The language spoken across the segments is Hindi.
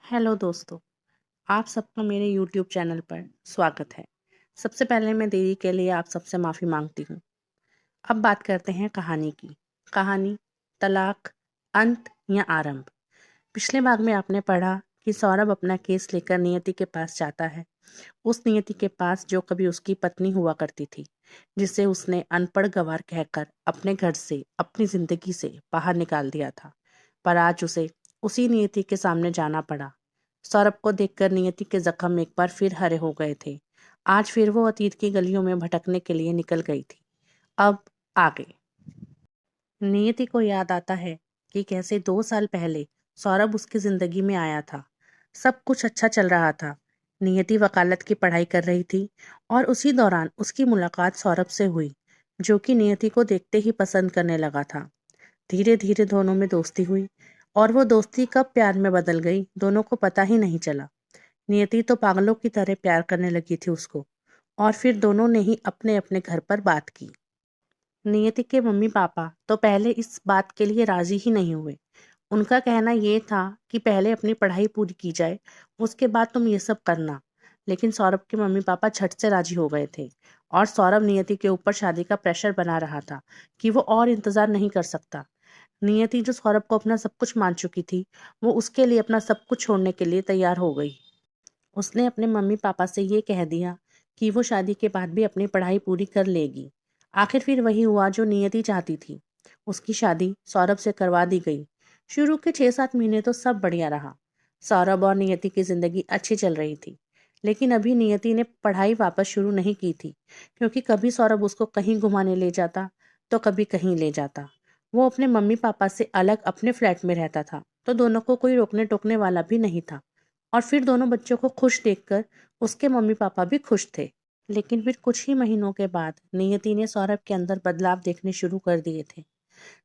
हेलो दोस्तों, आप सबका मेरे यूट्यूब चैनल पर स्वागत है। सबसे पहले मैं देरी के लिए आप सबसे माफ़ी मांगती हूँ। अब बात करते हैं कहानी की। कहानी तलाक, अंत या आरंभ। पिछले भाग में आपने पढ़ा कि सौरभ अपना केस लेकर नियति के पास जाता है। उस नियति के पास जो कभी उसकी पत्नी हुआ करती थी, जिसे उसने अनपढ़ गँवार कहकर अपने घर से, अपनी ज़िंदगी से बाहर निकाल दिया था। पर आज उसे उसी नियति के सामने जाना पड़ा। सौरभ को देखकर नियति के जख्म एक बार फिर हरे हो गए थे। आज फिर वो अतीत की गलियों में भटकने के लिए निकल गई थी। अब आगे। नियति को याद आता है कि कैसे 2 साल पहले सौरभ उसकी जिंदगी में आया था। सब कुछ अच्छा चल रहा था। नियति वकालत की पढ़ाई कर रही थी और उसी दौरान उसकी मुलाकात सौरभ से हुई, जो कि नियति को देखते ही पसंद करने लगा था। धीरे धीरे दोनों में दोस्ती हुई और वो दोस्ती कब प्यार में बदल गई, दोनों को पता ही नहीं चला। नियति तो पागलों की तरह प्यार करने लगी थी उसको, और फिर दोनों ने ही अपने अपने घर पर बात की। नियति के मम्मी पापा तो पहले इस बात के लिए राजी ही नहीं हुए। उनका कहना ये था कि पहले अपनी पढ़ाई पूरी की जाए, उसके बाद तुम ये सब करना। लेकिन सौरभ के मम्मी पापा झट से राजी हो गए थे और सौरभ नियति के ऊपर शादी का प्रेशर बना रहा था कि वो और इंतजार नहीं कर सकता। नियति जो सौरभ को अपना सब कुछ मान चुकी थी, वो उसके लिए अपना सब कुछ छोड़ने के लिए तैयार हो गई। उसने अपने मम्मी पापा से ये कह दिया कि वो शादी के बाद भी अपनी पढ़ाई पूरी कर लेगी। आखिर फिर वही हुआ जो नियति चाहती थी। उसकी शादी सौरभ से करवा दी गई। शुरू के 6-7 महीने तो सब बढ़िया रहा। सौरभ और नियति की जिंदगी अच्छी चल रही थी। लेकिन अभी नियति ने पढ़ाई वापस शुरू नहीं की थी, क्योंकि कभी सौरभ उसको कहीं घुमाने ले जाता तो कभी कहीं ले जाता। वो अपने मम्मी पापा से अलग अपने फ्लैट में रहता था, तो दोनों को कोई रोकने टोकने वाला भी नहीं था। और फिर दोनों बच्चों को खुश देखकर उसके मम्मी पापा भी खुश थे। लेकिन फिर कुछ ही महीनों के बाद नियति ने सौरभ के अंदर बदलाव देखने शुरू कर दिए थे।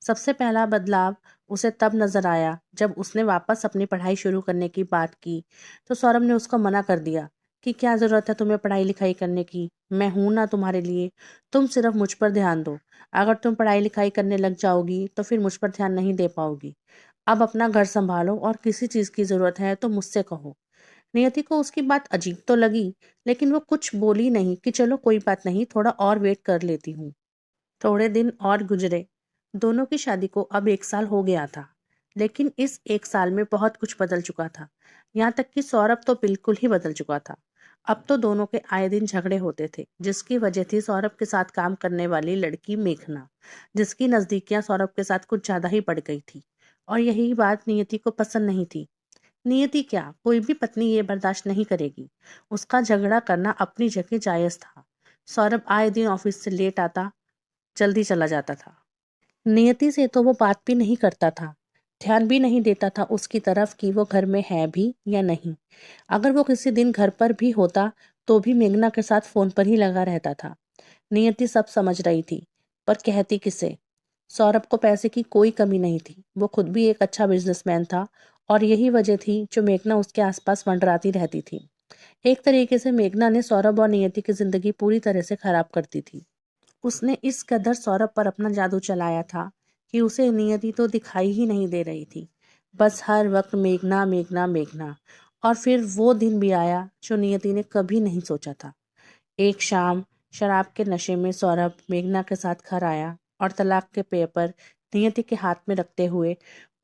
सबसे पहला बदलाव उसे तब नजर आया जब उसने वापस अपनी पढ़ाई शुरू करने की बात की, तो सौरभ ने उसको मना कर दिया कि क्या जरूरत है तुम्हें पढ़ाई लिखाई करने की, मैं हूं ना तुम्हारे लिए, तुम सिर्फ मुझ पर ध्यान दो। अगर तुम पढ़ाई लिखाई करने लग जाओगी तो फिर मुझ पर ध्यान नहीं दे पाओगी। अब अपना घर संभालो और किसी चीज की जरूरत है तो मुझसे कहो। नियति को उसकी बात अजीब तो लगी, लेकिन वो कुछ बोली नहीं कि चलो कोई बात नहीं, थोड़ा और वेट कर लेती हूँ। थोड़े दिन और गुजरे। दोनों की शादी को अब 1 साल हो गया था। लेकिन इस 1 साल में बहुत कुछ बदल चुका था। यहाँ तक कि सौरभ तो बिल्कुल ही बदल चुका था। अब तो दोनों के आए दिन झगड़े होते थे, जिसकी वजह थी सौरभ के साथ काम करने वाली लड़की मेघना, जिसकी नजदीकियां सौरभ के साथ कुछ ज्यादा ही बढ़ गई थी। और यही बात नियति को पसंद नहीं थी। नियति क्या, कोई भी पत्नी ये बर्दाश्त नहीं करेगी। उसका झगड़ा करना अपनी जगह जायज था। सौरभ आए दिन ऑफिस से लेट आता, जल्दी चला जाता था। नियति से तो वो बात भी नहीं करता था, ध्यान भी नहीं देता था उसकी तरफ कि वो घर में है भी या नहीं। अगर वो किसी दिन घर पर भी होता तो भी मेघना के साथ फोन पर ही लगा रहता था। नियति सब समझ रही थी, पर कहती किसे। सौरभ को पैसे की कोई कमी नहीं थी, वो खुद भी एक अच्छा बिजनेसमैन था, और यही वजह थी जो मेघना उसके आसपास मंडराती रहती थी। एक तरीके से मेघना ने सौरभ और नियति की जिंदगी पूरी तरह से खराब कर दी थी। उसने इस कदर सौरभ पर अपना जादू चलाया था कि उसे नियति तो दिखाई ही नहीं दे रही थी। बस हर वक्त मेघना मेघना मेघना। और फिर वो दिन भी आया जो नियति ने कभी नहीं सोचा था। एक शाम शराब के नशे में सौरभ मेघना के साथ घर आया और तलाक के पेपर नियति के हाथ में रखते हुए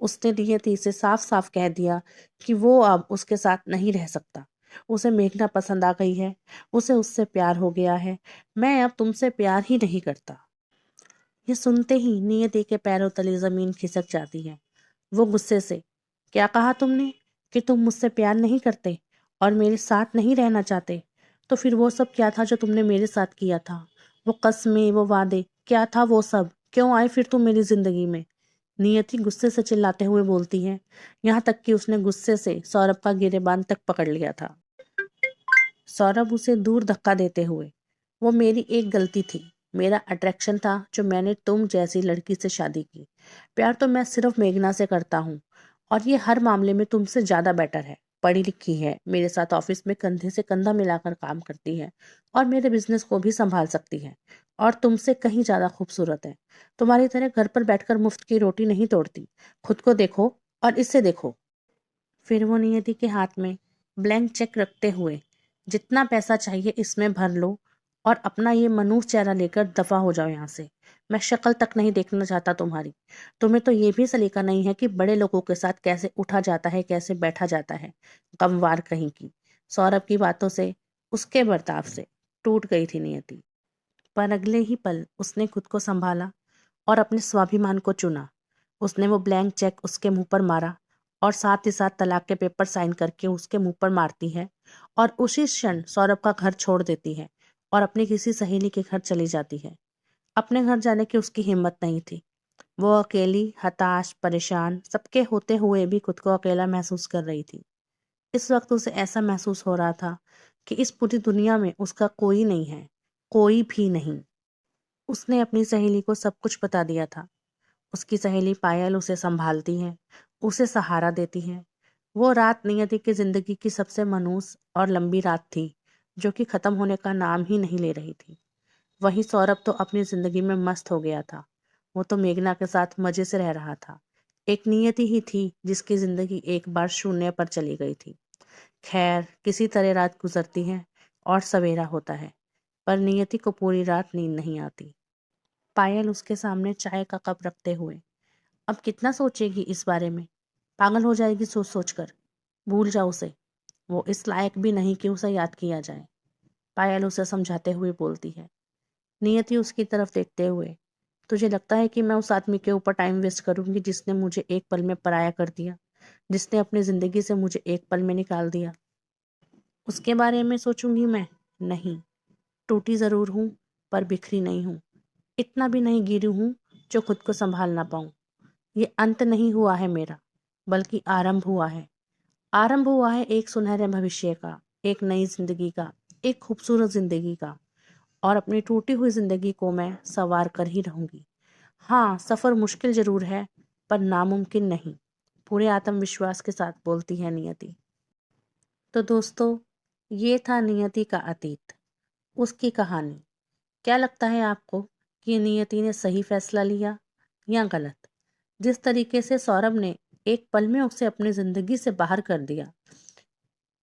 उसने नियति से साफ साफ कह दिया कि वो अब उसके साथ नहीं रह सकता। उसे मेघना पसंद आ गई है, उसे उससे प्यार हो गया है। मैं अब तुमसे प्यार ही नहीं करता। ये सुनते ही नियति के पैरों तले जमीन खिसक जाती है। वो गुस्से से, क्या कहा तुमने, कि तुम मुझसे प्यार नहीं करते और मेरे साथ नहीं रहना चाहते? तो फिर वो सब क्या था जो तुमने मेरे साथ किया था? वो कस्में, वो वादे, क्या था वो सब? क्यों आए फिर तुम मेरी जिंदगी में? नियति गुस्से से चिल्लाते हुए बोलती है, यहाँ तक कि उसने गुस्से से सौरभ का गिरेबान तक पकड़ लिया था। सौरभ उसे दूर धक्का देते हुए, वो मेरी एक गलती थी, मेरा अट्रैक्शन था जो मैंने तुम जैसी लड़की से शादी की। प्यार तो मैं सिर्फ मेघना से करता हूँ, और ये हर मामले में तुमसे ज्यादा बेटर है, पढ़ी लिखी है, मेरे साथ ऑफिस में कंधे से कंधा मिलाकर काम करती है और मेरे बिजनेस को भी संभाल सकती है, और तुमसे कहीं ज्यादा खूबसूरत है। तुम्हारी तरह घर पर बैठकर मुफ्त की रोटी नहीं तोड़ती। खुद को देखो और इससे देखो। फिर वो नियति के हाथ में ब्लैंक चेक रखते हुए, जितना पैसा चाहिए इसमें भर लो और अपना ये मनूस चेहरा लेकर दफा हो जाओ यहाँ से। मैं शक्ल तक नहीं देखना चाहता तुम्हारी। तुम्हें तो ये भी सलीका नहीं है कि बड़े लोगों के साथ कैसे उठा जाता है, कैसे बैठा जाता है। गमवार कहीं की। सौरभ की बातों से, उसके बर्ताव से टूट गई थी नियति। पर अगले ही पल उसने खुद को संभाला और अपने स्वाभिमान को चुना। उसने वो ब्लैंक चेक उसके मुंह पर मारा और साथ ही साथ तलाक के पेपर साइन करके उसके मुंह पर मारती है और उसी क्षण सौरभ का घर छोड़ देती है और अपनी किसी सहेली के घर चली जाती है। अपने घर जाने की उसकी हिम्मत नहीं थी। वो अकेली, हताश, परेशान, सबके होते हुए भी खुद को अकेला महसूस कर रही थी। इस वक्त उसे ऐसा महसूस हो रहा था कि इस पूरी दुनिया में उसका कोई नहीं है, कोई भी नहीं। उसने अपनी सहेली को सब कुछ बता दिया था। उसकी सहेली पायल उसे संभालती है, उसे सहारा देती है। वो रात नियति की जिंदगी की सबसे मनहूस और लंबी रात थी, जो कि खत्म होने का नाम ही नहीं ले रही थी। वहीं सौरभ तो अपनी जिंदगी में मस्त हो गया था। वो तो मेघना के साथ मजे से रह रहा था। एक नियति ही थी जिसकी जिंदगी एक बार शून्य पर चली गई थी। खैर, किसी तरह रात गुजरती है और सवेरा होता है, पर नियति को पूरी रात नींद नहीं आती। पायल उसके सामने चाय का कप रखते हुए, अब कितना सोचेगी इस बारे में? पागल हो जाएगी सोच सोच कर। भूल जाओ उसे। वो इस लायक भी नहीं कि उसे याद किया जाए। पायल उसे समझाते हुए बोलती है। नियति उसकी तरफ देखते हुए, तुझे लगता है कि मैं उस आदमी के ऊपर टाइम वेस्ट करूंगी जिसने मुझे एक पल में पराया कर दिया, जिसने अपनी जिंदगी से मुझे एक पल में निकाल दिया? उसके बारे में सोचूंगी मैं? नहीं। टूटी जरूर हूं, पर बिखरी नहीं हूं। इतना भी नहीं गिरी हूं जो खुद को संभाल ना पाऊं। ये अंत नहीं हुआ है मेरा, बल्कि आरंभ हुआ है। आरंभ हुआ है एक सुनहरे भविष्य का, एक नई जिंदगी का, एक खूबसूरत जिंदगी का। और अपनी टूटी हुई जिंदगी को मैं संवार कर ही रहूंगी। हाँ, सफर मुश्किल जरूर है, पर नामुमकिन नहीं। पूरे आत्मविश्वास के साथ बोलती है नियति। तो दोस्तों, ये था नियति का अतीत, उसकी कहानी। क्या लगता है आपको कि नियति ने सही फैसला लिया या गलत? जिस तरीके से सौरभ ने एक पल में उसे अपनी जिंदगी से बाहर कर दिया,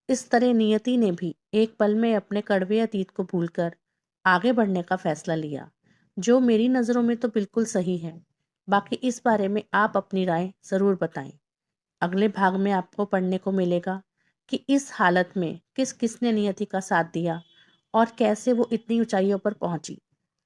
इस तरह नियति ने भी एक पल में अपने कड़वे अतीत को भूलकर आगे बढ़ने का फैसला लिया, जो मेरी नज़रों में तो बिल्कुल सही है। बाकी इस बारे में आप अपनी राय ज़रूर बताएं। अगले भाग में आपको पढ़ने को मिलेगा कि इस हालत में किस किसने नियति का साथ दिया और कैसे वो इतनी ऊंचाइयों पर पहुंची।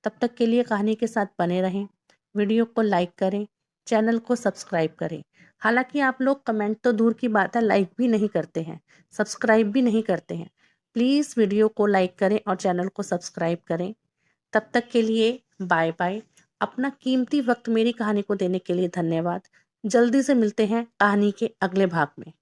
तब तक के लिए कहानी के साथ बने रहें। वीडियो को लाइक करें, चैनल को सब्सक्राइब करें। हालांकि आप लोग कमेंट तो दूर की बात है, लाइक भी नहीं करते हैं, सब्सक्राइब भी नहीं करते हैं। प्लीज़ वीडियो को लाइक करें और चैनल को सब्सक्राइब करें। तब तक के लिए बाय बाय। अपना कीमती वक्त मेरी कहानी को देने के लिए धन्यवाद। जल्दी से मिलते हैं कहानी के अगले भाग में।